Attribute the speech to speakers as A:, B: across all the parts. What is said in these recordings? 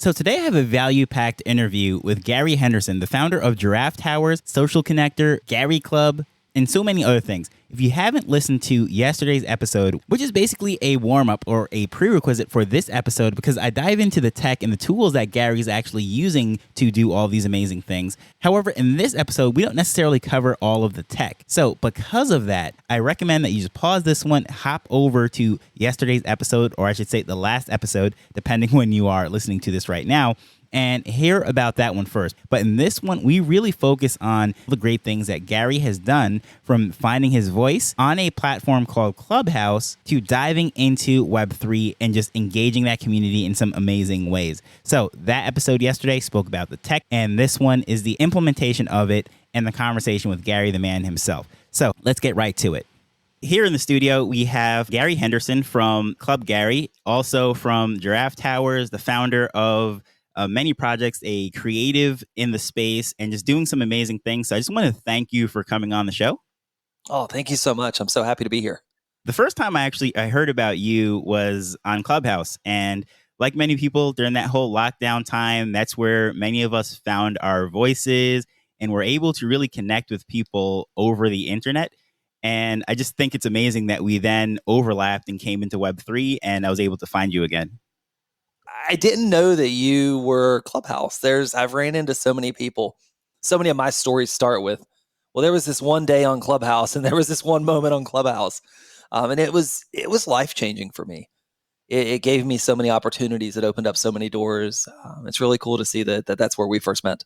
A: So today I have a value-packed interview with Gary Henderson, the founder of Giraffe Towers, Social Connector, Gary Club, and so many other things. If you haven't listened to yesterday's episode, which is basically a warm-up or a prerequisite for this episode, because I dive into the tech and the tools that Gary's actually using to do all these amazing things. However, in this episode, we don't necessarily cover all of the tech. So because of that, I recommend that you just pause this one, hop over to yesterday's episode, or I should say the last episode, depending when you are listening to this right now, and hear about that one first. But in this one, we really focus on the great things that Gary has done, from finding his voice on a platform called Clubhouse to diving into Web3 and just engaging that community in some amazing ways. So that episode yesterday spoke about the tech, and this one is the implementation of it and the conversation with Gary, the man himself. So let's get right to it. Here in the studio, we have Gary Henderson from Club Gary, also from Giraffe Towers, the founder of many projects, a creative in the space, and just doing some amazing things. So I just want to thank you for coming on the show.
B: Oh, thank you so much. I'm so happy to be here.
A: The first time I heard about you was on Clubhouse. And like many people during that whole lockdown time, that's where many of us found our voices and were able to really connect with people over the internet. And I just think it's amazing that we then overlapped and came into Web3, and I was able to find you again.
B: I didn't know that you were Clubhouse. I've ran into so many people. So many of my stories start with, well, there was this one day on Clubhouse and there was this one moment on Clubhouse. And it was life-changing for me. It gave me so many opportunities. It opened up so many doors. It's really cool to see that's where we first met.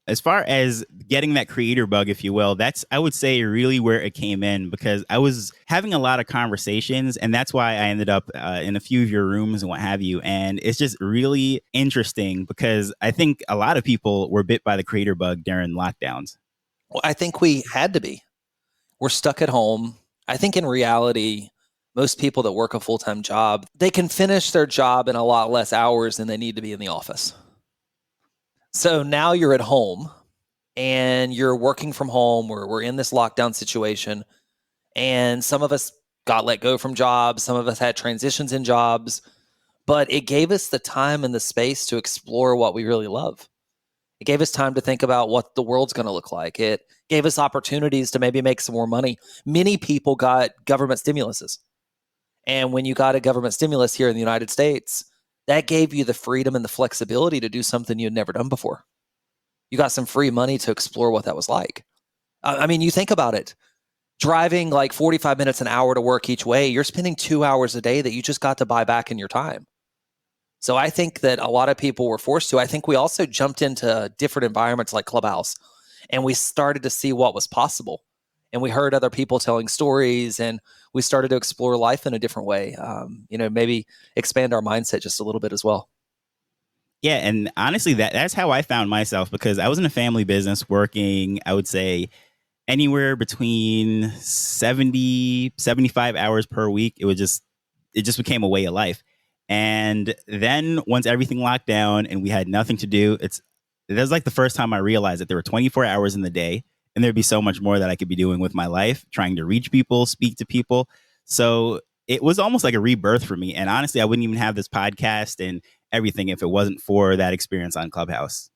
A: As far as getting that creator bug, if you will, that's, I would say, really where it came in, because I was having a lot of conversations, and that's why I ended up in a few of your rooms and what have you. And it's just really interesting because I think a lot of people were bit by the creator bug during lockdowns.
B: Well, I think we had to be. We're stuck at home. I think in reality, most people that work a full-time job, they can finish their job in a lot less hours than they need to be in the office. So now you're at home and you're working from home. We're in this lockdown situation, and some of us got let go from jobs. Some of us had transitions in jobs, but it gave us the time and the space to explore what we really love. It gave us time to think about what the world's going to look like. It gave us opportunities to maybe make some more money. Many people got government stimuluses. And when you got a government stimulus here in the United States, that gave you the freedom and the flexibility to do something you had never done before. You got some free money to explore what that was like. I mean, you think about it. Driving like 45 minutes an hour to work each way, you're spending 2 hours a day that you just got to buy back in your time. So I think that a lot of people were forced to. I think we also jumped into different environments like Clubhouse, and we started to see what was possible. And we heard other people telling stories, and we started to explore life in a different way. Maybe expand our mindset just a little bit as well.
A: Yeah, and honestly, that's how I found myself, because I was in a family business working, I would say, anywhere between 70, 75 hours per week. It just became a way of life. And then once everything locked down and we had nothing to do, it was like the first time I realized that there were 24 hours in the day, and there'd be so much more that I could be doing with my life, trying to reach people, speak to people. So it was almost like a rebirth for me. And honestly, I wouldn't even have this podcast and everything if it wasn't for that experience on Clubhouse.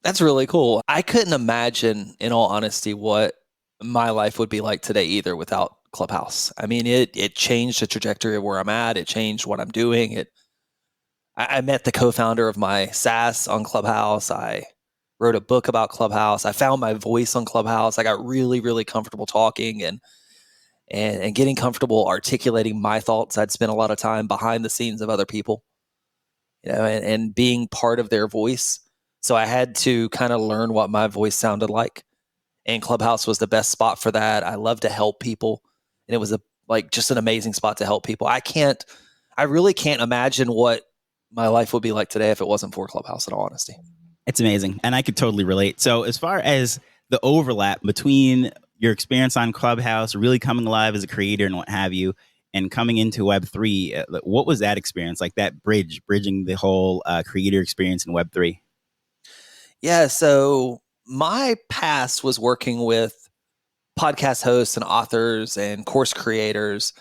B: That's really cool. I couldn't imagine, in all honesty, what my life would be like today either without Clubhouse. I mean, it changed the trajectory of where I'm at. It changed what I'm doing. I met the co-founder of my SaaS on Clubhouse. I wrote a book about Clubhouse. I found my voice on Clubhouse. I got really, really comfortable talking and getting comfortable articulating my thoughts. I'd spent a lot of time behind the scenes of other people, and being part of their voice. So I had to kind of learn what my voice sounded like. And Clubhouse was the best spot for that. I love to help people. And it was just an amazing spot to help people. I really can't imagine what my life would be like today if it wasn't for Clubhouse, in all honesty.
A: It's amazing. And I could totally relate. So as far as the overlap between your experience on Clubhouse, really coming alive as a creator and what have you, and coming into Web3, what was that experience like, that bridging the whole creator experience in Web3?
B: Yeah, so my past was working with podcast hosts and authors and course creators.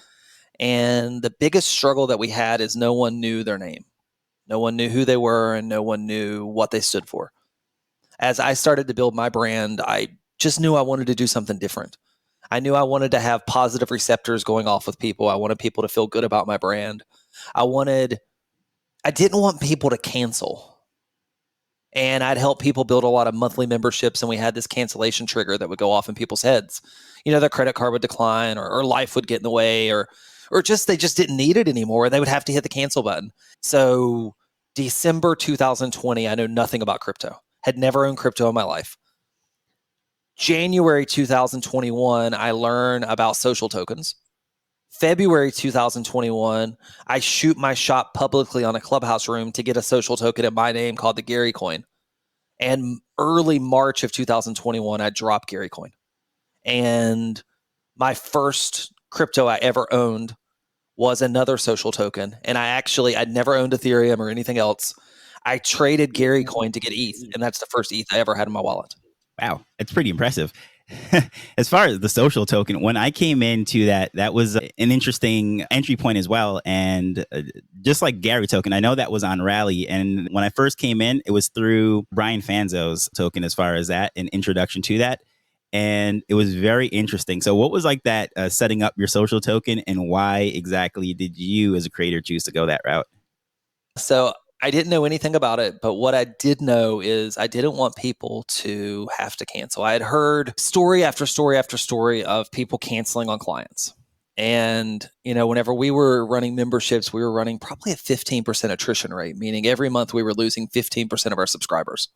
B: And the biggest struggle that we had is no one knew their name. No one knew who they were, and no one knew what they stood for. As I started to build my brand, I just knew I wanted to do something different. I knew I wanted to have positive receptors going off with people. I wanted people to feel good about my brand. I didn't want people to cancel. And I'd help people build a lot of monthly memberships, and we had this cancellation trigger that would go off in people's heads. Their credit card would decline, or life would get in the way, or just they just didn't need it anymore. They would have to hit the cancel button. So December 2020, I know nothing about crypto. Had never owned crypto in my life. January 2021, I learn about social tokens. February 2021, I shoot my shot publicly on a Clubhouse room to get a social token in my name called the Gary coin. And early March of 2021, I dropped Gary coin. And my first crypto I ever owned was another social token. And I'd never owned Ethereum or anything else. I traded Gary coin to get ETH, and that's the first ETH I ever had in my wallet.
A: Wow, it's pretty impressive. As far as the social token, when I came into that was an interesting entry point as well. And just like Gary token, I know that was on Rally. And when I first came in, it was through Brian Fanzo's token as far as that, an introduction to that. And it was very interesting. So what was like that setting up your social token, and why exactly did you as a creator choose to go that route?
B: So I didn't know anything about it, but what I did know is I didn't want people to have to cancel. I had heard story after story after story of people canceling on clients. And, whenever we were running memberships, we were running probably a 15% attrition rate, meaning every month we were losing 15% of our subscribers.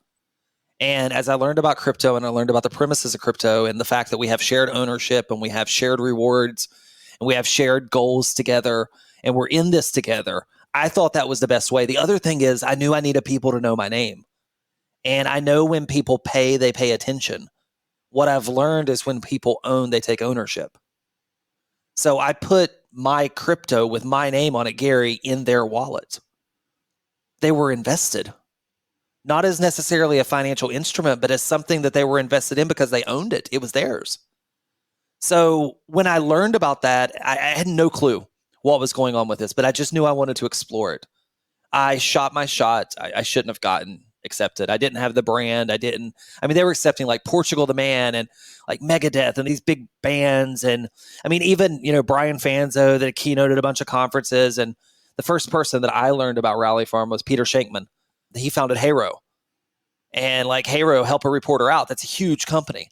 B: And as I learned about crypto, and I learned about the premises of crypto, and the fact that we have shared ownership, and we have shared rewards, and we have shared goals together, and we're in this together, I thought that was the best way. The other thing is I knew I needed people to know my name. And I know when people pay, they pay attention. What I've learned is when people own, they take ownership. So I put my crypto with my name on it, Gary, in their wallet. They were invested, not as necessarily a financial instrument, but as something that they were invested in because they owned it. It was theirs. So when I learned about that, I had no clue what was going on with this, but I just knew I wanted to explore it. I shot my shot. I shouldn't have gotten accepted. I didn't have the brand. They were accepting like Portugal the Man and like Megadeth and these big bands. And even, Brian Fanzo that keynoted a bunch of conferences. And the first person that I learned about Rally Farm was Peter Shankman. He founded Haro. And like Haro, help a reporter out. That's a huge company.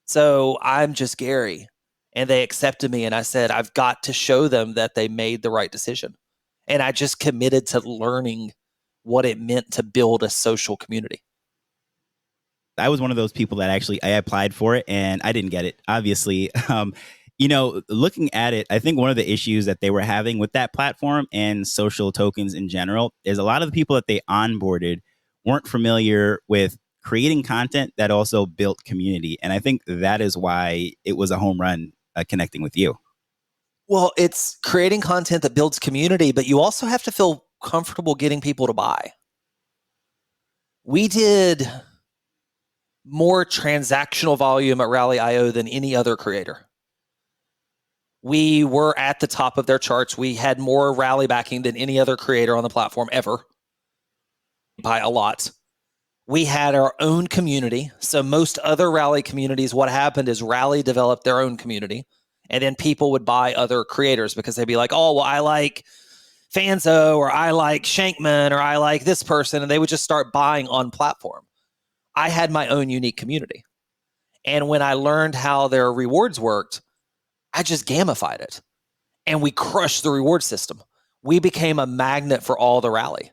B: So I'm just Gary. And they accepted me, and I said, I've got to show them that they made the right decision. And I just committed to learning what it meant to build a social community.
A: I was one of those people that actually I applied for it and I didn't get it, obviously. Looking at it, I think one of the issues that they were having with that platform and social tokens in general is a lot of the people that they onboarded weren't familiar with creating content that also built community. And I think that is why it was a home run connecting with you.
B: Well, it's creating content that builds community, but you also have to feel comfortable getting people to buy. We did more transactional volume at Rally.io than any other creator. We were at the top of their charts. We had more Rally backing than any other creator on the platform ever, by a lot. We had our own community. So most other Rally communities, what happened is Rally developed their own community, and then people would buy other creators because they'd be like, oh, well, I like Fanzo, or I like Shankman, or I like this person, and they would just start buying on platform. I had my own unique community. And when I learned how their rewards worked, I just gamified it. And we crushed the reward system. We became a magnet for all the Rally.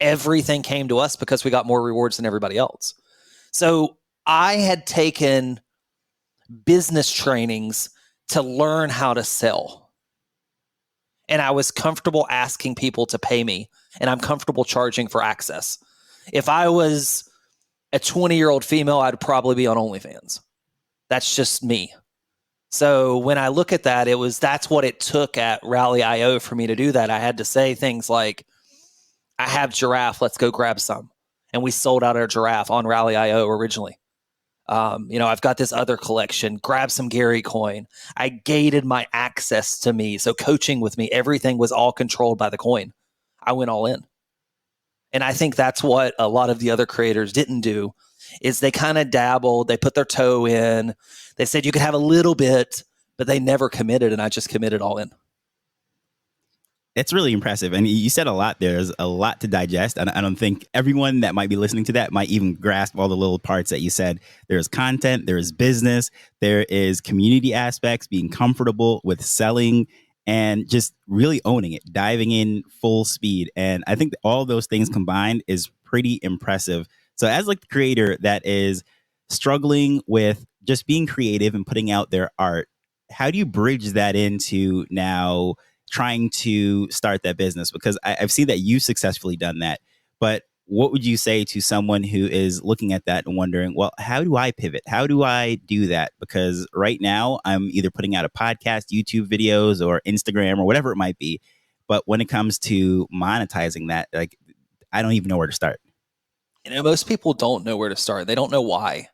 B: Everything came to us because we got more rewards than everybody else. So I had taken business trainings to learn how to sell. And I was comfortable asking people to pay me, and I'm comfortable charging for access. If I was a 20-year-old female, I'd probably be on OnlyFans. That's just me. So when I look at that, that's what it took at Rally.io for me to do that. I had to say things like, I have giraffe, let's go grab some. And we sold out our giraffe on Rally.io originally. I've got this other collection, grab some Gary coin. I gated my access to me. So coaching with me, everything was all controlled by the coin. I went all in. And I think that's what a lot of the other creators didn't do, is they kind of dabbled, they put their toe in, they said you could have a little bit, but they never committed, and I just committed all in.
A: It's really impressive. And you said a lot there. There's a lot to digest. And I don't think everyone that might be listening to that might even grasp all the little parts that you said. There's content, there is business, there is community aspects, being comfortable with selling and just really owning it, diving in full speed. And I think that all those things combined is pretty impressive. So as like the creator that is struggling with just being creative and putting out their art, how do you bridge that into now trying to start that business? Because I've seen that you've successfully done that. But what would you say to someone who is looking at that and wondering, well, how do I pivot? How do I do that? Because right now I'm either putting out a podcast, YouTube videos, or Instagram or whatever it might be. But when it comes to monetizing that, like, I don't even know where to start.
B: Most people don't know where to start. They don't know why.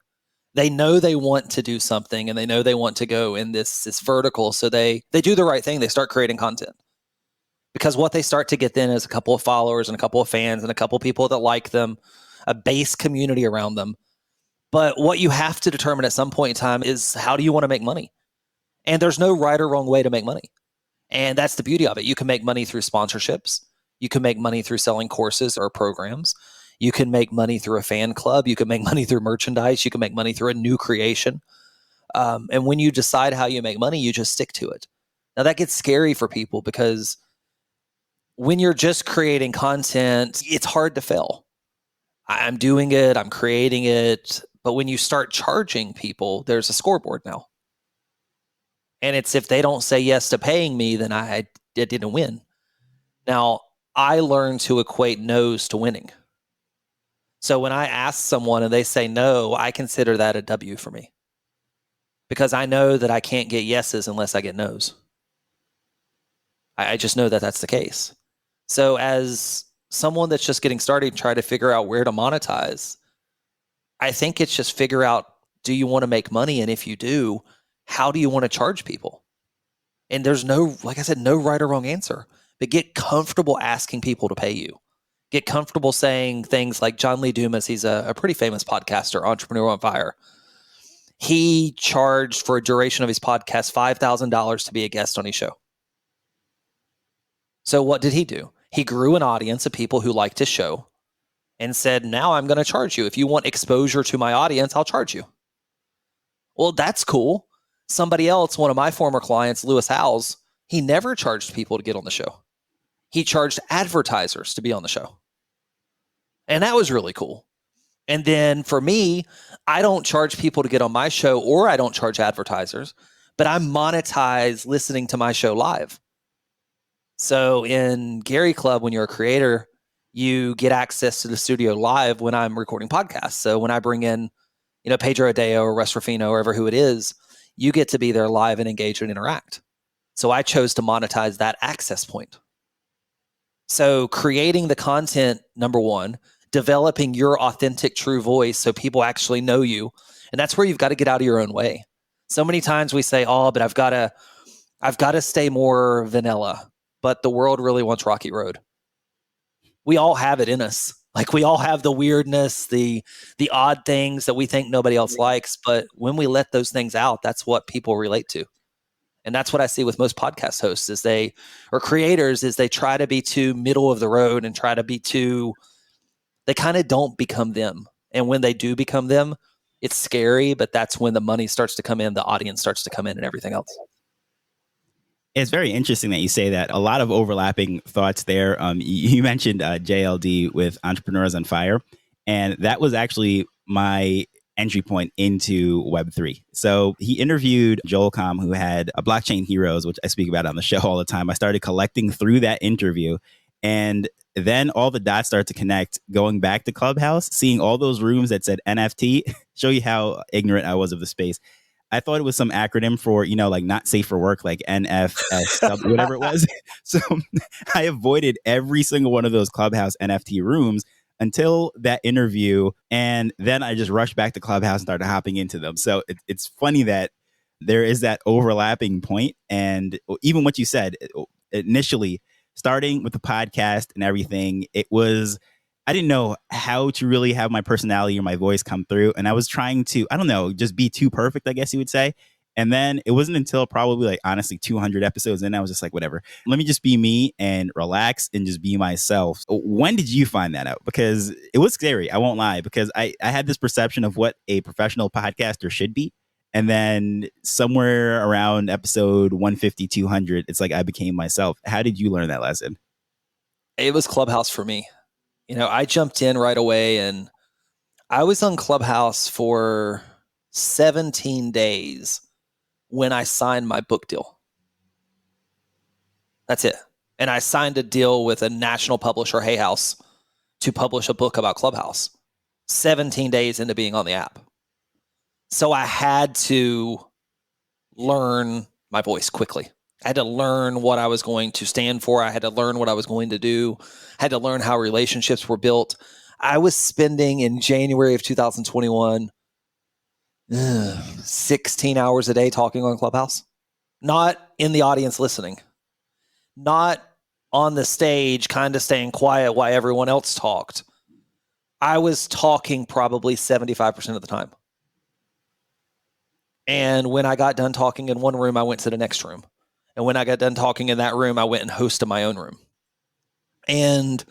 B: They know they want to do something, and they know they want to go in this vertical. So they do the right thing. They start creating content, because what they start to get then is a couple of followers and a couple of fans and a couple of people that like them, a base community around them. But what you have to determine at some point in time is, how do you want to make money? And there's no right or wrong way to make money. And that's the beauty of it. You can make money through sponsorships. You can make money through selling courses or programs. You can make money through a fan club. You can make money through merchandise. You can make money through a new creation. And when you decide how you make money, you just stick to it. Now, that gets scary for people, because when you're just creating content, it's hard to fail. I'm doing it, I'm creating it. But when you start charging people, there's a scoreboard now. And it's, if they don't say yes to paying me, then I didn't win. Now, I learned to equate no's to winning. So when I ask someone and they say no, I consider that a W for me, because I know that I can't get yeses unless I get no's. I just know that that's the case. So as someone that's just getting started, try to figure out where to monetize, I think it's just figure out, do you want to make money? And if you do, how do you want to charge people? And there's no, like I said, no right or wrong answer, but get comfortable asking people to pay you. Get comfortable saying things like John Lee Dumas. He's a pretty famous podcaster, Entrepreneur on Fire. He charged for a duration of his podcast $5,000 to be a guest on his show. So what did he do? He grew an audience of people who liked his show and said, now I'm going to charge you. If you want exposure to my audience, I'll charge you. Well, that's cool. Somebody else, one of my former clients, Lewis Howes, he never charged people to get on the show. He charged advertisers to be on the show. And that was really cool. And then for me, I don't charge people to get on my show, or I don't charge advertisers, but I monetize listening to my show live. So in Gary Club, when you're a creator, you get access to the studio live when I'm recording podcasts. So when I bring in, Pedro Adeo or Russ Rufino, or who it is, you get to be there live and engage and interact. So I chose to monetize that access point. So creating the content, number one, developing your authentic, true voice so people actually know you. And that's where you've got to get out of your own way. So many times we say, oh, but I've got to stay more vanilla. But the world really wants Rocky Road. We all have it in us. Like, we all have the weirdness, the odd things that we think nobody else likes. But when we let those things out, that's what people relate to. And that's what I see with most podcast hosts or creators, is they try to be too middle of the road and try to be they kind of don't become them. And when they do become them, it's scary, but that's when the money starts to come in, the audience starts to come in, and everything else.
A: It's very interesting that you say that. A lot of overlapping thoughts there. You mentioned JLD with Entrepreneurs on Fire, and that was actually my entry point into Web3. So he interviewed Joel Comm, who had a Blockchain Heroes, which I speak about on the show all the time. I started collecting through that interview, and then all the dots start to connect, going back to Clubhouse, seeing all those rooms that said NFT, show you how ignorant I was of the space. I thought it was some acronym for, like not safe for work, like NFS, whatever it was. So I avoided every single one of those Clubhouse NFT rooms until that interview. And then I just rushed back to Clubhouse and started hopping into them. So it's funny that there is that overlapping point. And even what you said initially, starting with the podcast and everything, it was I didn't know how to really have my personality or my voice come through. And I was trying to, I don't know, just be too perfect, I guess you would say. And then it wasn't until probably like honestly 200 episodes in, I was just like, whatever, let me just be me and relax and just be myself. When did you find that out? Because it was scary. I won't lie, because I had this perception of what a professional podcaster should be. And then somewhere around episode 150, 200, it's like I became myself. How did you learn that lesson?
B: It was Clubhouse for me. I jumped in right away, and I was on Clubhouse for 17 days when I signed my book deal. That's it. And I signed a deal with a national publisher, Hay House, to publish a book about Clubhouse 17 days into being on the app. So I had to learn my voice quickly. I had to learn what I was going to stand for. I had to learn what I was going to do. I had to learn how relationships were built. I was spending in January of 2021 16 hours a day talking on Clubhouse, not in the audience listening, not on the stage kind of staying quiet while everyone else talked. I was talking probably 75% of the time. And when I got done talking in one room, I went to the next room. And when I got done talking in that room, I went and hosted my own room. And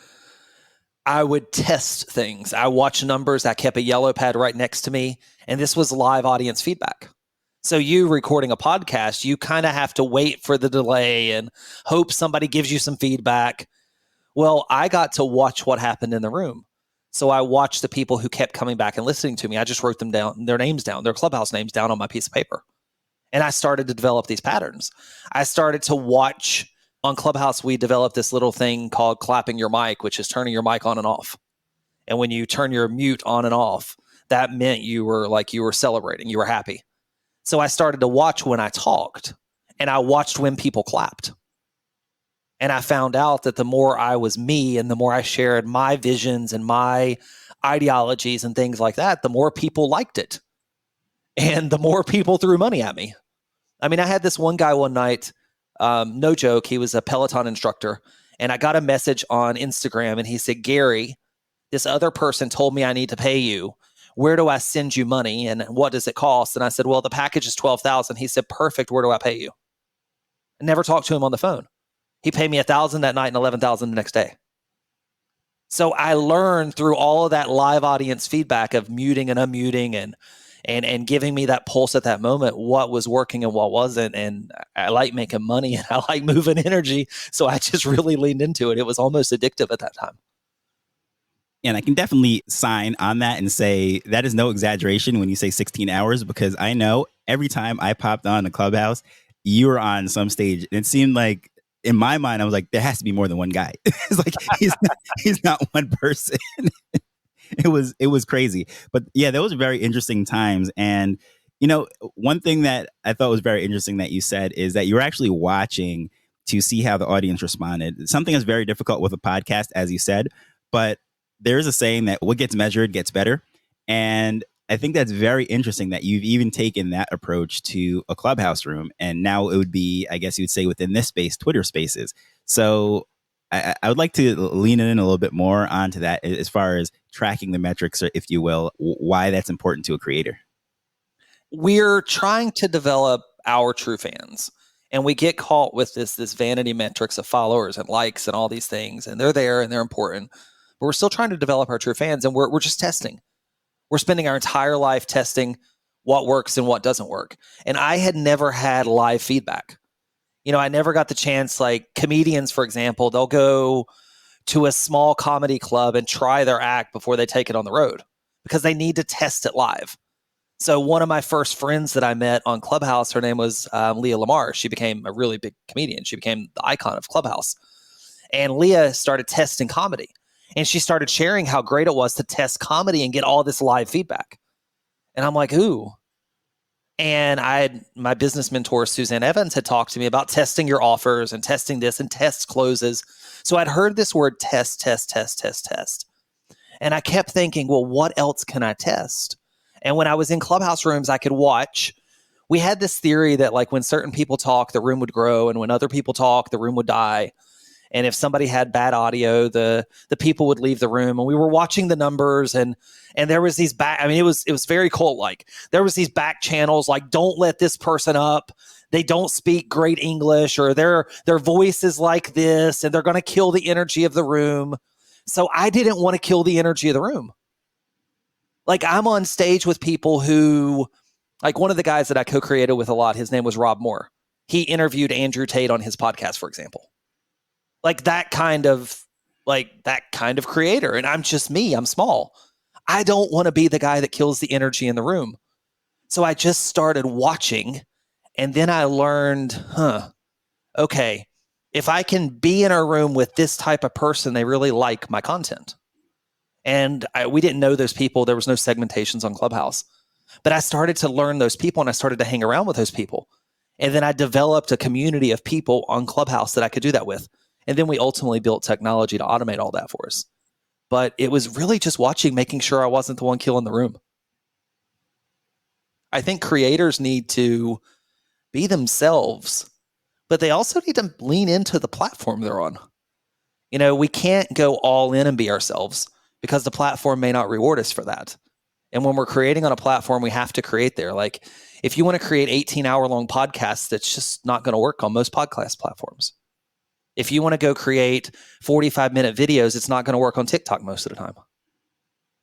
B: I would test things. I watched numbers. I kept a yellow pad right next to me. And this was live audience feedback. So you recording a podcast, you kind of have to wait for the delay and hope somebody gives you some feedback. Well, I got to watch what happened in the room. So I watched the people who kept coming back and listening to me. I just wrote them down, their names down, their Clubhouse names down on my piece of paper. And I started to develop these patterns. I started to watch on Clubhouse. We developed this little thing called clapping your mic, which is turning your mic on and off. And when you turn your mute on and off, that meant you were celebrating, you were happy. So I started to watch when I talked, and I watched when people clapped. And I found out that the more I was me and the more I shared my visions and my ideologies and things like that, the more people liked it. And the more people threw money at me. I mean, I had this one guy one night, no joke, he was a Peloton instructor. And I got a message on Instagram and he said, Gary, this other person told me I need to pay you. Where do I send you money and what does it cost? And I said, well, the package is $12,000. He said, perfect. Where do I pay you? I never talked to him on the phone. He paid me $1,000 that night and $11,000 the next day. So I learned through all of that live audience feedback of muting and unmuting and giving me that pulse at that moment, what was working and what wasn't. And I like making money and I like moving energy. So I just really leaned into it. It was almost addictive at that time.
A: And I can definitely sign on that and say that is no exaggeration when you say 16 hours, because I know every time I popped on the Clubhouse, you were on some stage. And it seemed like, in my mind, I was like, there has to be more than one guy. It's like, he's not one person. It was crazy. But yeah, those were very interesting times. And, one thing that I thought was very interesting that you said is that you were actually watching to see how the audience responded. Something that's very difficult with a podcast, as you said, but there's a saying that what gets measured gets better. And I think that's very interesting that you've even taken that approach to a Clubhouse room. And now it would be, I guess you would say within this space, Twitter spaces. So I would like to lean in a little bit more onto that as far as tracking the metrics, or if you will, why that's important to a creator.
B: We're trying to develop our true fans. And we get caught with this vanity metrics of followers and likes and all these things. And they're there and they're important. But we're still trying to develop our true fans. And we're just testing. We're spending our entire life testing what works and what doesn't work. And I had never had live feedback. I never got the chance, like comedians, for example, they'll go to a small comedy club and try their act before they take it on the road because they need to test it live. So one of my first friends that I met on Clubhouse, her name was Leah Lamar. She became a really big comedian. She became the icon of Clubhouse. And Leah started testing comedy. And she started sharing how great it was to test comedy and get all this live feedback. And I'm like, ooh. And my business mentor, Suzanne Evans, had talked to me about testing your offers and testing this and test closes. So I'd heard this word test. And I kept thinking, well, what else can I test? And when I was in Clubhouse rooms, I could watch. We had this theory that like when certain people talk, the room would grow. And when other people talk, the room would die. And if somebody had bad audio, the people would leave the room, and we were watching the numbers, and there was these back, I mean, it was very cult like. There was these back channels like, don't let this person up. They don't speak great English, or their voice is like this, and they're going to kill the energy of the room. So I didn't want to kill the energy of the room. Like, I'm on stage with people who, like, one of the guys that I co-created with a lot, his name was Rob Moore. He interviewed Andrew Tate on his podcast, for example. Like that kind of creator. And I'm just me. I'm small. I don't want to be the guy that kills the energy in the room. So I just started watching, and then I learned, okay, if I can be in a room with this type of person, they really like my content. And we didn't know those people. There was no segmentations on Clubhouse. But I started to learn those people, and I started to hang around with those people. And then I developed a community of people on Clubhouse that I could do that with. And then we ultimately built technology to automate all that for us. But it was really just watching, making sure I wasn't the one killing the room. I think creators need to be themselves, but they also need to lean into the platform they're on. You know, we can't go all in and be ourselves, because the platform may not reward us for that. And when we're creating on a platform, we have to create there. Like, if you want to create 18-hour-long podcasts, that's just not going to work on most podcast platforms. If you want to go create 45-minute videos, it's not going to work on TikTok most of the time.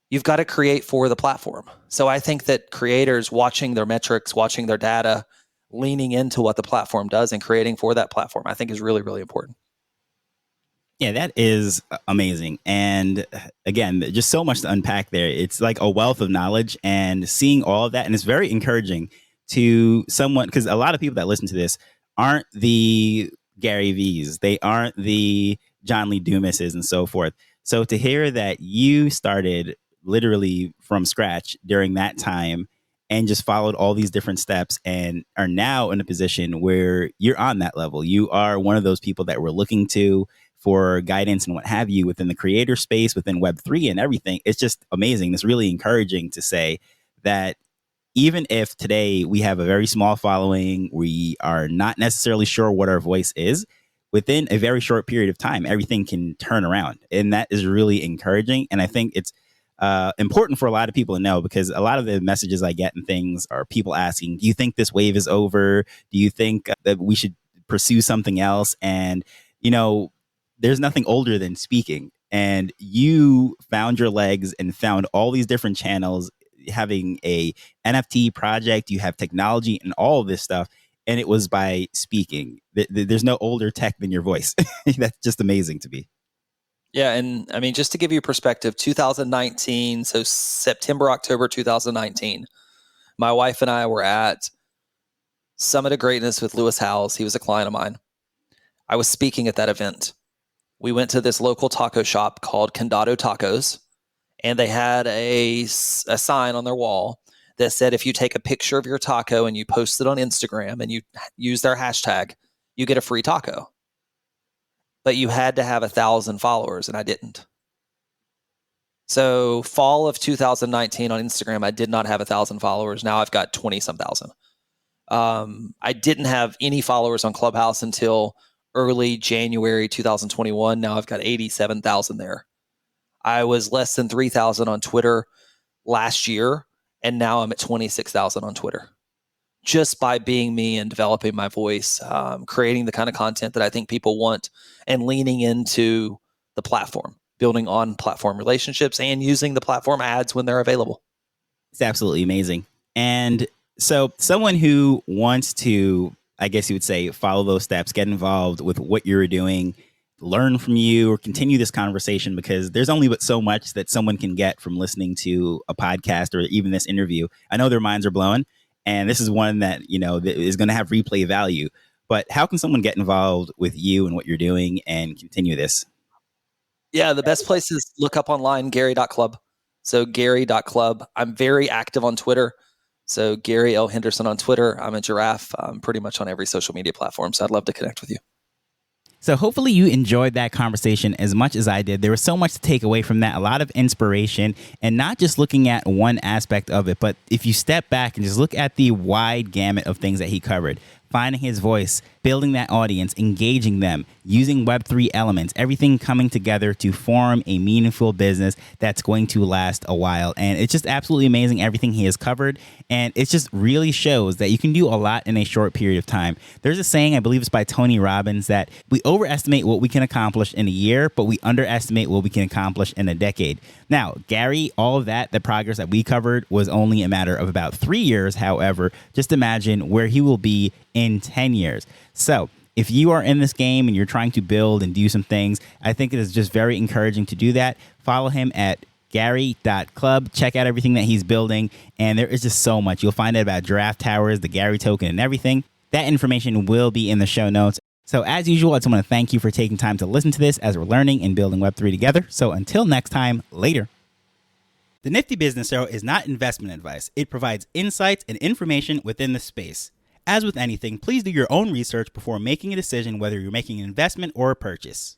B: You've got to create for the platform. So I think that creators watching their metrics, watching their data, leaning into what the platform does and creating for that platform, I think is really, really important.
A: Yeah, that is amazing. And again, just so much to unpack there. It's like a wealth of knowledge, and seeing all of that. And it's very encouraging to someone, because a lot of people that listen to this aren't the Gary V's, they aren't the John Lee Dumases and so forth. So to hear that you started literally from scratch during that time and just followed all these different steps and are now in a position where you're on that level. You are one of those people that we're looking to for guidance and what have you within the creator space, within Web3 and everything. It's just amazing. It's really encouraging to say that even if today we have a very small following, we are not necessarily sure what our voice is, within a very short period of time, everything can turn around. And that is really encouraging. And I think it's important for a lot of people to know, because a lot of the messages I get and things are people asking, do you think this wave is over? Do you think that we should pursue something else? And, you know, there's nothing older than speaking. And you found your legs and found all these different channels, having a NFT project, you have technology and all of this stuff. And it was by speaking. There's no older tech than your voice. That's just amazing to me.
B: Yeah. And I mean, just to give you perspective, 2019, so September, October 2019, my wife and I were at Summit of Greatness with Lewis Howes. He was a client of mine. I was speaking at that event. We went to this local taco shop called Condado Tacos, and they had a sign on their wall that said, if you take a picture of your taco and you post it on Instagram and you use their hashtag, you get a free taco. But you had to have 1,000 followers, and I didn't. So fall of 2019 on Instagram, I did not have 1,000 followers. Now I've got 20-some thousand. I didn't have any followers on Clubhouse until early January 2021. Now I've got 87,000 there. I was less than 3,000 on Twitter last year, and now I'm at 26,000 on Twitter. Just by being me and developing my voice, creating the kind of content that I think people want, and leaning into the platform, building on platform relationships, and using the platform ads when they're available.
A: It's absolutely amazing. And so someone who wants to, I guess you would say, follow those steps, get involved with what you're doing, learn from you, or continue this conversation, because there's only but so much that someone can get from listening to a podcast or even this interview. I know their minds are blown, and this is one that, you know, that is going to have replay value. But how can someone get involved with you and what you're doing and continue this?
B: Yeah, the best place is look up online, Gary.club. So Gary.club. I'm very active on Twitter. So Gary L. Henderson on Twitter. I'm a giraffe. I'm pretty much on every social media platform. So I'd love to connect with you.
A: So hopefully you enjoyed that conversation as much as I did. There was so much to take away from that, a lot of inspiration, and not just looking at one aspect of it, but if you step back and just look at the wide gamut of things that he covered, finding his voice, building that audience, engaging them, using Web3 elements, everything coming together to form a meaningful business that's going to last a while. And it's just absolutely amazing everything he has covered. And it just really shows that you can do a lot in a short period of time. There's a saying, I believe it's by Tony Robbins, that we overestimate what we can accomplish in a year, but we underestimate what we can accomplish in a decade. Now, Gary, all of that, the progress that we covered was only a matter of about 3 years. However, just imagine where he will be in 10 years. So if you are in this game and you're trying to build and do some things, I think it is just very encouraging to do that. Follow him at Gary.club. Check out everything that he's building. And there is just so much. You'll find out about Giraffe Towers, the Gary token, and everything. That information will be in the show notes. So as usual, I just want to thank you for taking time to listen to this as we're learning and building Web3 together. So until next time, later. The Nifty Business Arrow is not investment advice. It provides insights and information within the space. As with anything, please do your own research before making a decision whether you're making an investment or a purchase.